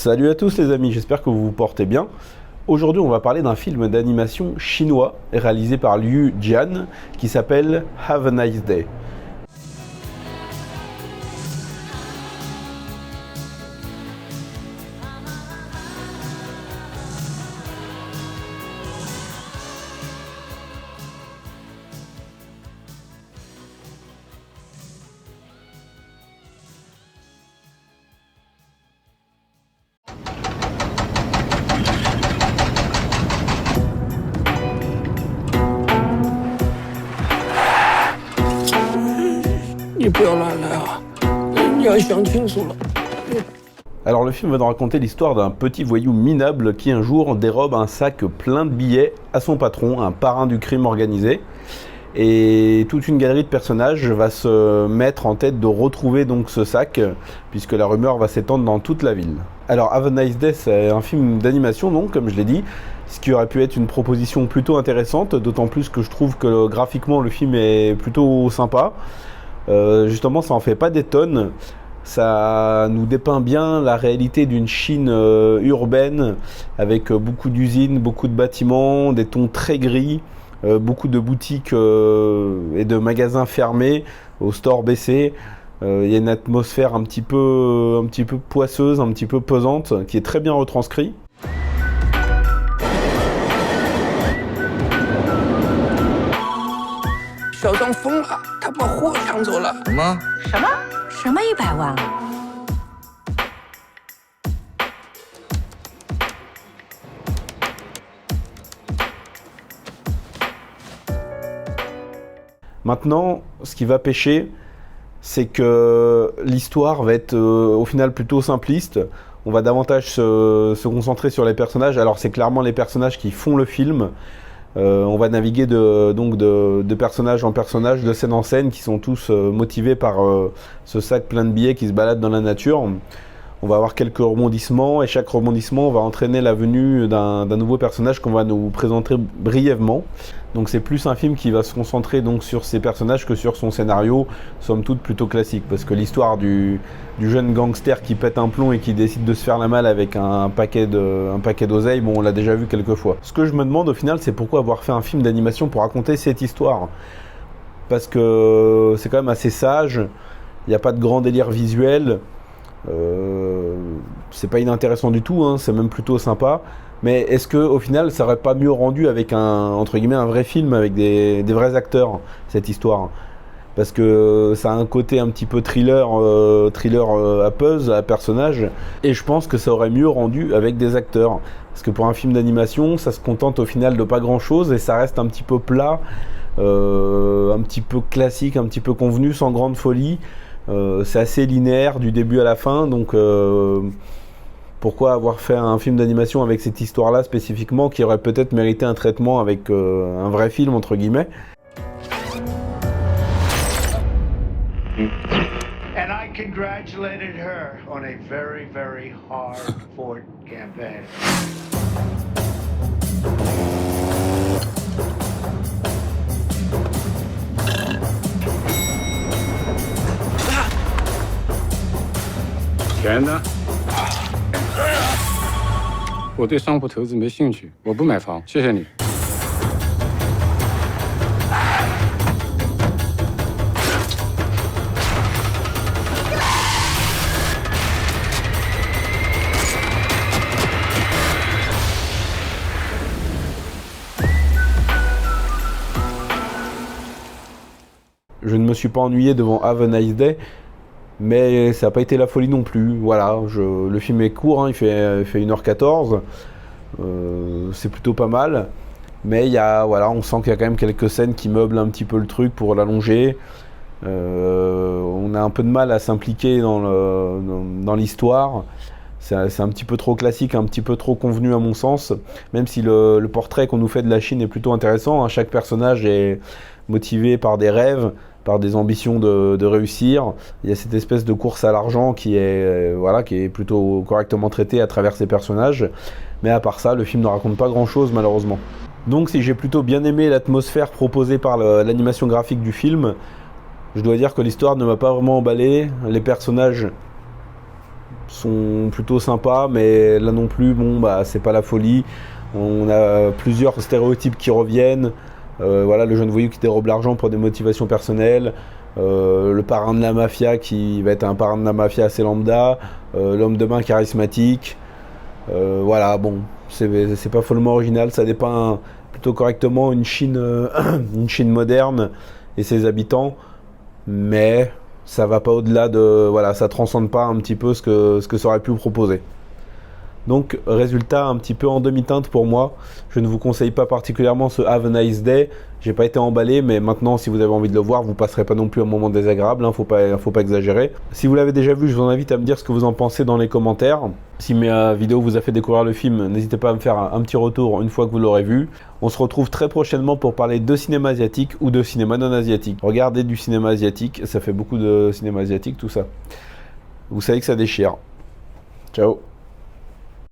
Salut à tous les amis, j'espère que vous vous portez bien. Aujourd'hui on va parler d'un film d'animation chinois réalisé par Liu Jian qui s'appelle Have a Nice Day. Alors le film va nous raconter l'histoire d'un petit voyou minable qui un jour dérobe un sac plein de billets à son patron, un parrain du crime organisé. Et toute une galerie de personnages va se mettre en tête de retrouver donc ce sac, puisque la rumeur va s'étendre dans toute la ville. Alors Have a Nice Day, c'est un film d'animation donc, comme je l'ai dit, ce qui aurait pu être une proposition plutôt intéressante, d'autant plus que je trouve que graphiquement le film est plutôt sympa. Justement ça en fait pas des tonnes. Ça nous dépeint bien la réalité d'une Chine urbaine avec beaucoup d'usines, beaucoup de bâtiments, des tons très gris, beaucoup de boutiques et de magasins fermés, aux stores baissés. Il y a une atmosphère un petit peu poisseuse, un petit peu pesante, qui est très bien retranscrite. 小张疯了，他把货抢走了。什么？什么100万？ Maintenant, ce qui va pêcher, c'est que l'histoire va être au final plutôt simpliste. On va davantage se concentrer sur les personnages. Alors c'est clairement les personnages qui font le film. On va naviguer de personnage en personnage, de scène en scène, qui sont tous motivés par ce sac plein de billets qui se balade dans la nature. On va avoir quelques rebondissements et chaque rebondissement va entraîner la venue d'un nouveau personnage qu'on va nous présenter brièvement. Donc c'est plus un film qui va se concentrer donc sur ses personnages que sur son scénario, somme toute plutôt classique, parce que l'histoire du jeune gangster qui pète un plomb et qui décide de se faire la malle avec un paquet d'oseille, bon on l'a déjà vu quelques fois. Ce que je me demande au final, c'est pourquoi avoir fait un film d'animation pour raconter cette histoire, parce que c'est quand même assez sage, il n'y a pas de grand délire visuel. C'est pas inintéressant du tout, hein, c'est même plutôt sympa. Mais est-ce que au final ça aurait pas mieux rendu avec entre guillemets un vrai film avec des vrais acteurs, cette histoire? Parce que ça a un côté un petit peu thriller à puzzle, à personnage, et je pense que ça aurait mieux rendu avec des acteurs. Parce que pour un film d'animation, ça se contente au final de pas grand chose et ça reste un petit peu plat, un petit peu classique, un petit peu convenu, sans grande folie. C'est assez linéaire du début à la fin, donc pourquoi avoir fait un film d'animation avec cette histoire-là spécifiquement qui aurait peut-être mérité un traitement avec un vrai film entre guillemets. And I congratulated her on a very, very hard-fought campaign.钱呢？我对商铺投资没兴趣，我不买房，谢谢你。Je ne me suis pas ennuyé devant Have a Nice Day, mais ça n'a pas été la folie non plus. Voilà, le film est court, hein, il fait 1h14, c'est plutôt pas mal, mais on sent qu'il y a quand même quelques scènes qui meublent un petit peu le truc pour l'allonger. On a un peu de mal à s'impliquer dans l'histoire. C'est un petit peu trop classique, un petit peu trop convenu à mon sens, même si le portrait qu'on nous fait de la Chine est plutôt intéressant, hein. Chaque personnage est motivé par des rêves, par des ambitions de réussir. Il y a cette espèce de course à l'argent qui est plutôt correctement traitée à travers ces personnages. Mais à part ça, le film ne raconte pas grand-chose malheureusement. Donc si j'ai plutôt bien aimé l'atmosphère proposée par l'animation graphique du film, je dois dire que l'histoire ne m'a pas vraiment emballé. Les personnages sont plutôt sympas, mais là non plus, bon, bah, c'est pas la folie. On a plusieurs stéréotypes qui reviennent. Voilà, le jeune voyou qui dérobe l'argent pour des motivations personnelles. Le parrain de la mafia qui va être un parrain de la mafia assez lambda. L'homme de main charismatique. Voilà, bon, c'est pas follement original. Ça dépeint plutôt correctement une Chine, une Chine moderne et ses habitants. Mais ça va pas au-delà de... Voilà, ça transcende pas un petit peu ce que ça aurait pu proposer. Donc, résultat un petit peu en demi-teinte pour moi. Je ne vous conseille pas particulièrement ce Have a Nice Day. J'ai pas été emballé, mais maintenant, si vous avez envie de le voir, vous passerez pas non plus un moment désagréable. Faut pas exagérer. Si vous l'avez déjà vu, je vous invite à me dire ce que vous en pensez dans les commentaires. Si mes vidéos vous a fait découvrir le film, n'hésitez pas à me faire un petit retour une fois que vous l'aurez vu. On se retrouve très prochainement pour parler de cinéma asiatique ou de cinéma non asiatique. Regardez du cinéma asiatique, ça fait beaucoup de cinéma asiatique tout ça. Vous savez que ça déchire. Ciao.